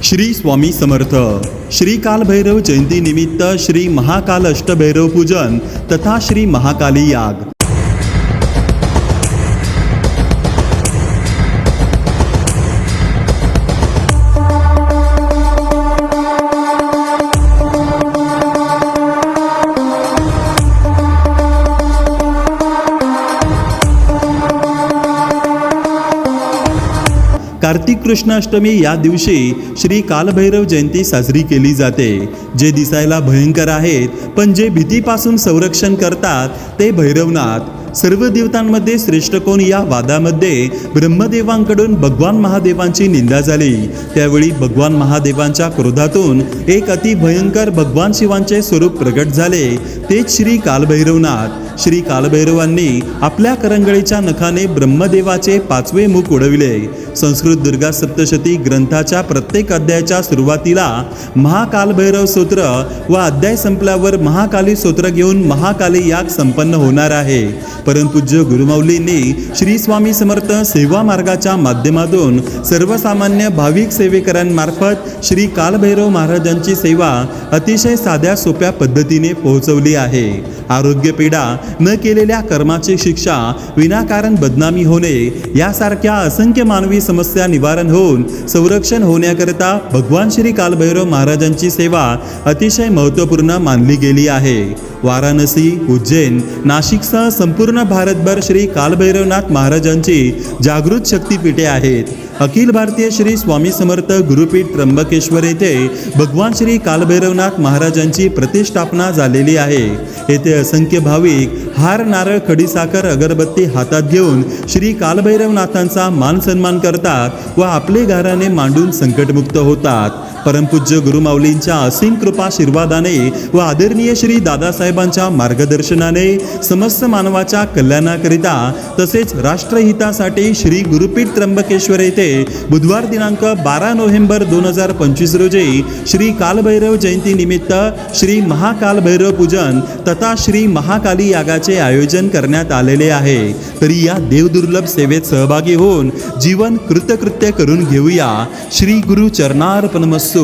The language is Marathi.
श्री स्वामी समर्थ। श्री कालभैरव जयंती निमित्त श्री महाकाल अष्टभैरव पूजन तथा श्री महाकाली याग। कार्तिक कृष्ण अष्टमी या दिवशी श्री कालभैरव जयंती साजरी केली जाते। जे दिसायला भयंकर आहेत पण जे भीतीपासून संरक्षण करतात ते भैरवनाथ। सर्व देवतांमध्ये श्रेष्ठ कोण या वादामध्ये ब्रह्मदेवांकडून भगवान महादेवांची निंदा झाली। त्यावेळी भगवान महादेवांच्या क्रोधातून एक अति भयंकर भगवान शिवांचे स्वरूप प्रगट झाले, तेच श्री कालभैरवनाथ। श्री कालभैरवांनी आपल्या करंगळीच्या नखाने ब्रह्मदेवाचे 5वे मुख उडविले। संस्कृत दुर्गा सप्तशती ग्रंथाच्या प्रत्येक अध्यायाच्या सुरुवातीला महाकालभैरव स्तोत्र व अध्याय संपल्यावर महाकाली स्तोत्र घेऊन महाकाली याग संपन्न होणार आहे। परमपूज्य गुरुमाऊलींनी श्री स्वामी समर्थ सेवा मार्गाच्या माध्यमातून सर्वसामान्य भाविक सेवेकरांमार्फत श्री कालभैरव महाराजांची सेवा अतिशय साध्या सोप्या पद्धतीने पोहोचवली आहे। आरोग्य पीडा, न केलेल्या कर्माची शिक्षा, विनाकारण बदनामी होणे यासारख्या असंख्य मानवी समस्या निवारण होऊन संरक्षण होण्याकरिता भगवान श्री कालभैरव महाराजांची सेवा अतिशय महत्त्वपूर्ण मानली गेली आहे। वाराणसी, उज्जैन, नाशिकसह संपूर्ण भारतभर श्री कालभैरवनाथ महाराजांची जागृत शक्तिपीठे आहेत। अखिल भारतीय श्री स्वामी समर्थ गुरुपीठ त्र्यंबकेश्वर येथे भगवान श्री कालभैरवनाथ महाराजांची प्रतिष्ठापना झालेली आहे। येथे असंख्य भाविक हार, नारळ, खडीसाखर, अगरबत्ती हातात घेऊन श्री कालभैरवनाथांचा मान सन्मान करतात व आपले घराणे मांडून संकटमुक्त होतात। परमपूज्य गुरुमाऊलींच्या असीम कृपाशीर्वादाने व आदरणीय श्री दादासाहेबांच्या मार्गदर्शनाने समस्त मानवाच्या कल्याणाकरिता तसेच राष्ट्रहितासाठी श्री गुरुपीठ त्र्यंबकेश्वर येथे बुधवार दिनांक 12 नोव्हेंबर 2025 रोजी श्री कालभैरव जयंती निमित्त श्री महाकालभैरव पूजन तथा श्री महाकाली यागाचे आयोजन करण्यात आलेले आहे। तरी या देवदुर्लभ सेवेत सहभागी होऊन जीवन कृतकृत्य करून घेऊया। श्री गुरु चरणार्पणमस्तु।